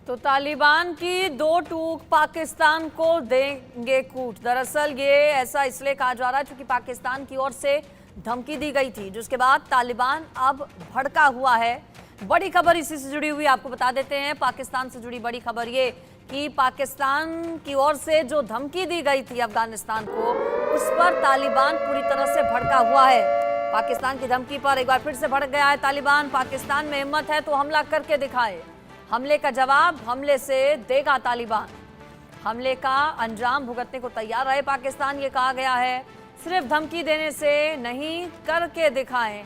तो तालिबान की दो टूक पाकिस्तान को देंगे कूट। दरअसल ये ऐसा इसलिए कहा जा रहा है क्योंकि पाकिस्तान की ओर से धमकी दी गई थी, जिसके बाद तालिबान अब भड़का हुआ है। बड़ी खबर इसी से जुड़ी हुई आपको बता देते हैं। पाकिस्तान से जुड़ी बड़ी खबर ये कि पाकिस्तान की ओर से जो धमकी दी गई थी अफगानिस्तान को, उस पर तालिबान पूरी तरह से भड़का हुआ है। पाकिस्तान की धमकी पर एक बार फिर से भड़क गया है तालिबान। पाकिस्तान में हिम्मत है तो हमला करके दिखाए। हमले का जवाब हमले से देगा तालिबान। हमले का अंजाम भुगतने को तैयार रहे पाकिस्तान, ये कहा गया है। सिर्फ धमकी देने से नहीं, करके दिखाएं।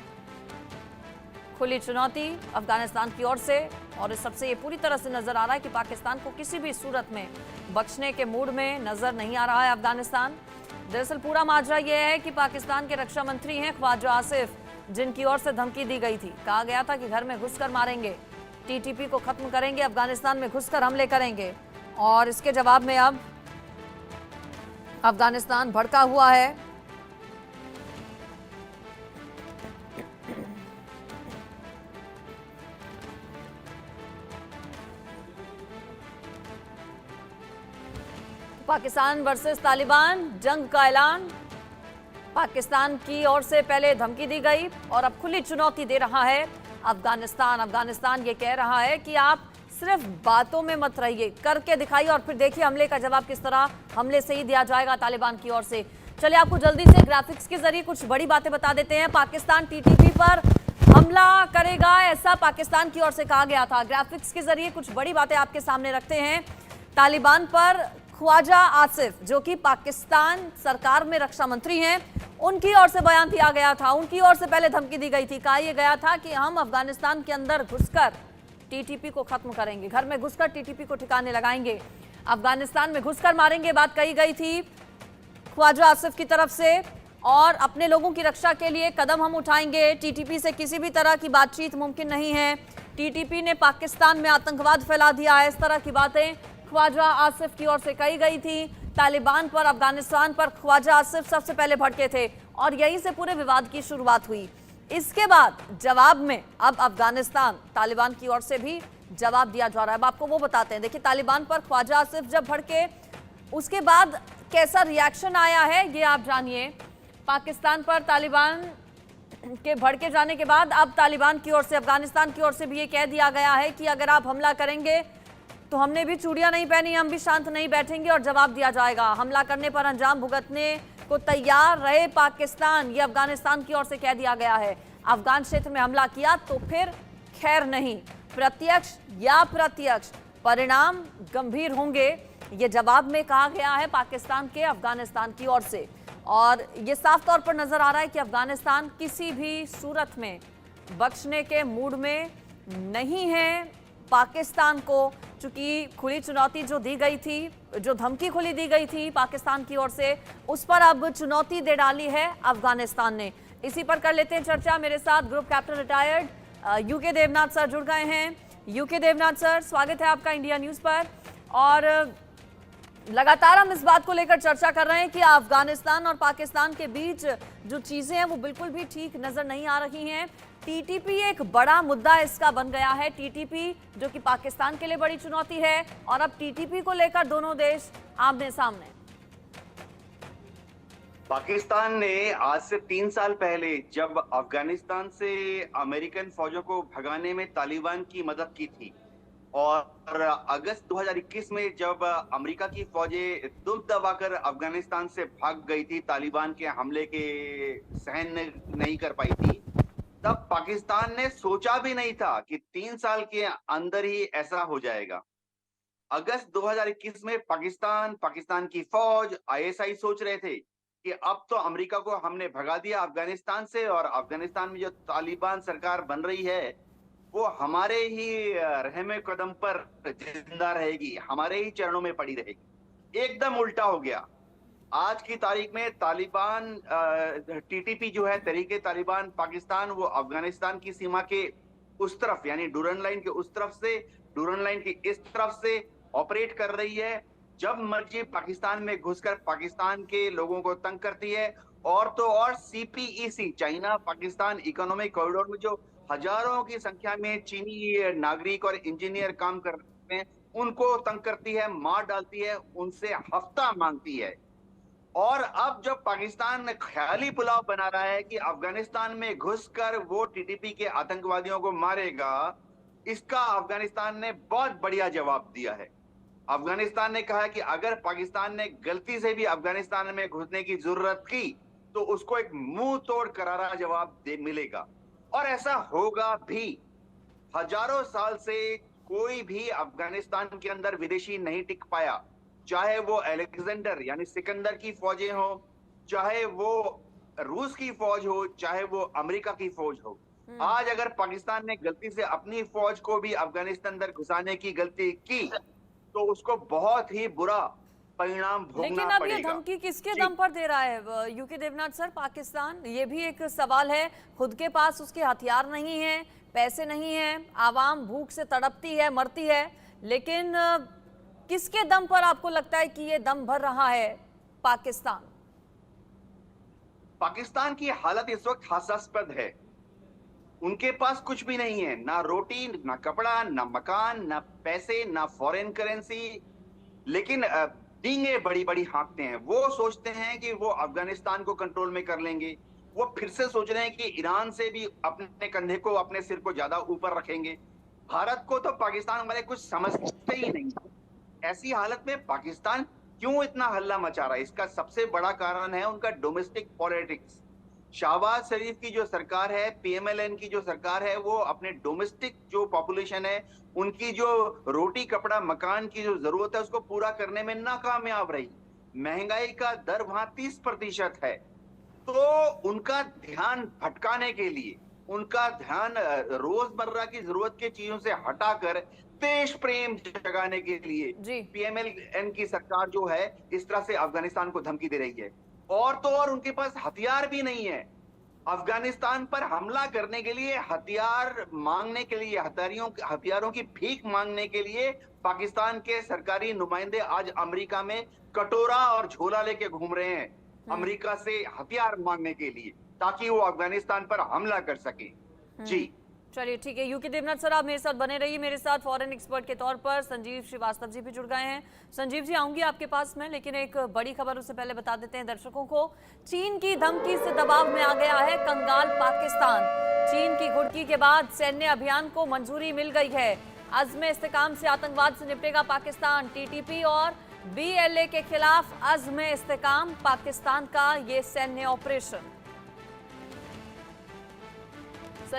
खुली चुनौती अफगानिस्तान की ओर से, और इस सबसे ये पूरी तरह से नजर आ रहा है कि पाकिस्तान को किसी भी सूरत में बख्शने के मूड में नजर नहीं आ रहा है अफगानिस्तान। दरअसल पूरा माजरा यह है कि पाकिस्तान के रक्षा मंत्री हैं ख्वाजा आसिफ, जिनकी ओर से धमकी दी गई थी। कहा गया था कि घर में घुसकर मारेंगे, टीटीपी को खत्म करेंगे, अफगानिस्तान में घुसकर हमले करेंगे। और इसके जवाब में अब अफगानिस्तान भड़का हुआ है। पाकिस्तान वर्सेस तालिबान जंग का ऐलान। पाकिस्तान की ओर से पहले धमकी दी गई और अब खुली चुनौती दे रहा है अफगानिस्तान ये कह रहा है कि आप सिर्फ बातों में मत रहिए, करके दिखाइए और फिर देखिए हमले का जवाब किस तरह हमले से ही दिया जाएगा तालिबान की ओर से। चलिए आपको जल्दी से ग्राफिक्स के जरिए कुछ बड़ी बातें बता देते हैं। पाकिस्तान टीटीपी पर हमला करेगा, ऐसा पाकिस्तान की ओर से कहा गया था। ग्राफिक्स के जरिए कुछ बड़ी बातें आपके सामने रखते हैं। तालिबान पर ख्वाजा आसिफ, जो कि पाकिस्तान सरकार में रक्षा मंत्री हैं, उनकी ओर से बयान दिया गया था। उनकी ओर से पहले धमकी दी गई थी। कहा यह गया था कि हम अफगानिस्तान के अंदर घुसकर टीटीपी को खत्म करेंगे, घर में घुसकर टीटीपी को ठिकाने लगाएंगे, अफगानिस्तान में घुसकर मारेंगे, बात कही गई थी ख्वाजा आसिफ की तरफ से। और अपने लोगों की रक्षा के लिए कदम हम उठाएंगे, टीटीपी से किसी भी तरह की बातचीत मुमकिन नहीं है, टीटीपी ने पाकिस्तान में आतंकवाद फैला दिया है, इस तरह की बातें ख्वाजा आसिफ की ओर से कही गई थी। तालिबान पर, अफगानिस्तान पर ख्वाजा आसिफ सबसे पहले भड़के थे और यहीं से पूरे विवाद की शुरुआत हुई। इसके बाद जवाब में अब अफगानिस्तान तालिबान की ओर से भी जवाब दिया जा रहा है। अब आपको वो बताते हैं। देखिए तालिबान पर ख्वाजा आसिफ जब भड़के, उसके बाद कैसा रिएक्शन आया है ये आप जानिए। पाकिस्तान पर तालिबान के भड़के जाने के बाद अब तालिबान की ओर से, अफगानिस्तान की ओर से भी ये कह दिया गया है कि अगर आप हमला करेंगे तो हमने भी चूड़ियां नहीं पहनी, हम भी शांत नहीं बैठेंगे और जवाब दिया जाएगा। हमला करने पर अंजाम भुगतने को तैयार रहे पाकिस्तान, ये अफगानिस्तान की ओर से कह दिया गया है। अफगान क्षेत्र में हमला किया तो फिर खैर नहीं, प्रत्यक्ष या प्रत्यक्ष परिणाम गंभीर होंगे, ये जवाब में कहा गया है पाकिस्तान के अफगानिस्तान की ओर से। और ये साफ तौर पर नजर आ रहा है कि अफगानिस्तान किसी भी सूरत में बख्शने के मूड में नहीं है पाकिस्तान को, चूंकि खुली चुनौती जो दी गई थी, जो धमकी खुली दी गई थी पाकिस्तान की ओर से, उस पर अब चुनौती दे डाली है अफगानिस्तान ने। इसी पर कर लेते हैं चर्चा। मेरे साथ group captain retired UK Devnath sir जुड़ गए हैं। यूके देवनाथ सर, स्वागत है आपका इंडिया न्यूज पर। और लगातार हम इस बात को लेकर चर्चा कर रहे हैं कि अफगानिस्तान और पाकिस्तान के बीच जो चीजें हैं वो बिल्कुल भी ठीक नजर नहीं आ रही हैं। टीटीपी एक बड़ा मुद्दा इसका बन गया है। टीटीपी जो कि पाकिस्तान के लिए बड़ी चुनौती है, और अब टीटीपी को लेकर दोनों देश आमने सामने। पाकिस्तान ने आज से 3 साल पहले जब अफगानिस्तान से अमेरिकन फौजों को भगाने में तालिबान की मदद की थी, और अगस्त 2021 में जब अमेरिका की फौजें दुम दबाकर अफगानिस्तान से भाग गई थी, तालिबान के हमले के सहन नहीं कर पाई थी, तब पाकिस्तान ने सोचा भी नहीं था कि 3 साल के अंदर ही ऐसा हो जाएगा। अगस्त 2021 में पाकिस्तान की फौज, आईएसआई सोच रहे थे कि अब तो अमेरिका को हमने भगा दिया अफगानिस्तान से, और अफगानिस्तान में जो तालिबान सरकार बन रही है वो हमारे ही रहमे कदम पर जिंदा रहेगी, हमारे ही चरणों में पड़ी रहेगी। एकदम उल्टा हो गया। आज की तारीख में तालिबान, टीटीपी जो है, तहरीके तालिबान पाकिस्तान, वो अफगानिस्तान की सीमा के उस तरफ, यानी डूरन लाइन के उस तरफ से, डूरन लाइन की इस तरफ से ऑपरेट कर रही है। जब मर्जी पाकिस्तान में घुसकर पाकिस्तान के लोगों को तंग करती है। और तो और CPEC, China Pakistan economic corridor में जो हजारों की संख्या में चीनी नागरिक और इंजीनियर काम कर रहे हैं, उनको तंग करती है, मार डालती है, उनसे हफ्ता मांगती है। और अब जब पाकिस्तान ख्याली पुलाव बना रहा है कि अफगानिस्तान में घुसकर वो टीटीपी के आतंकवादियों को मारेगा, इसका अफगानिस्तान ने बहुत बढ़िया जवाब दिया है। अफगानिस्तान ने कहा कि अगर पाकिस्तान ने गलती से भी अफगानिस्तान में घुसने की जरूरत की तो उसको एक मुंह तोड़ करारा जवाब दे मिलेगा, और ऐसा होगा भी। हजारों साल से कोई भी अफगानिस्तान के अंदर विदेशी नहीं टिक पाया, चाहे वो अलेक्जेंडर यानी सिकंदर की फौजें हो, चाहे वो रूस की फौज हो, चाहे वो अमेरिका की फौज हो। आज अगर पाकिस्तान ने गलती से अपनी फौज को भी अफगानिस्तान अंदर घुसाने की गलती की तो उसको बहुत ही बुरा परिणाम लेकिन भोगना अब ये पड़ेगा। धमकी किसके जी। दम पर दे रहा है यूके देवनाथ सर? पाकिस्तान, ये भी एक सवाल है। खुद के पास उसके हथियार नहीं है, पैसे नहीं है, आवाम भूख से तड़पती है, मरती है, लेकिन किसके दम पर आपको लगता है कि ये दम भर रहा है पाकिस्तान? पाकिस्तान की हालत इस वक्त हास्यास्पद है। उनके पास कुछ भी नहीं है, ना रोटी, ना कपड़ा, ना मकान, ना पैसे, ना फॉरेन करेंसी, लेकिन डींगे बड़ी बड़ी हाँकते हैं। वो सोचते हैं कि वो अफगानिस्तान को कंट्रोल में कर लेंगे। वो फिर से सोच रहे हैं कि ईरान से भी अपने कंधे को, अपने सिर को ज्यादा ऊपर रखेंगे। भारत को तो पाकिस्तान वाले कुछ समझते ही नहीं। ऐसी हालत में पाकिस्तान क्यों इतना हल्ला मचा रहा है? इसका सबसे बड़ा कारण है उनका डोमेस्टिक पॉलिटिक्स। शहबाज शरीफ की जो सरकार है, पीएमएलएन की जो सरकार है, वो अपने डोमेस्टिक जो पॉपुलेशन है, उनकी जो रोटी कपड़ा मकान की जो जरूरत है, उसको पूरा करने में नाकामयाब रही। महंगाई का दर वहां 30% है। तो उनका ध्यान भटकाने के लिए, उनका ध्यान रोजमर्रा की जरूरत की चीजों से हटाकर देश प्रेम जगाने के लिए जी। पीएमएलएन की सरकार जो है इस तरह से अफगानिस्तान को धमकी दे रही है। और तो और उनके पास हथियार भी नहीं है। अफगानिस्तान पर हमला करने के लिए, हथियार मांगने के लिए, हथियारों की भीख मांगने के लिए पाकिस्तान के सरकारी नुमाइंदे आज अमेरिका में कटोरा और झोला लेके घूम रहे हैं, अमेरिका से हथियार मांगने के लिए, ताकि वो अफगानिस्तान पर हमला कर सके। जी चलिए ठीक है, यूके देवनाथ सर आप मेरे साथ बने रहिए। मेरे साथ फॉरेन एक्सपर्ट के तौर पर संजीव श्रीवास्तव जी भी जुड़ गए हैं। संजीव जी, आऊंगी आपके पास में, लेकिन एक बड़ी खबर उससे पहले बता देते हैं दर्शकों को। चीन की धमकी से दबाव में आ गया है कंगाल पाकिस्तान। चीन की घुड़की के बाद सैन्य अभियान को मंजूरी मिल गई है। अज़्म इस्तेकाम से आतंकवाद से निपटेगा पाकिस्तान। टीटीपी और बीएलए के खिलाफ अज़्म इस्तेकाम पाकिस्तान का ये सैन्य ऑपरेशन।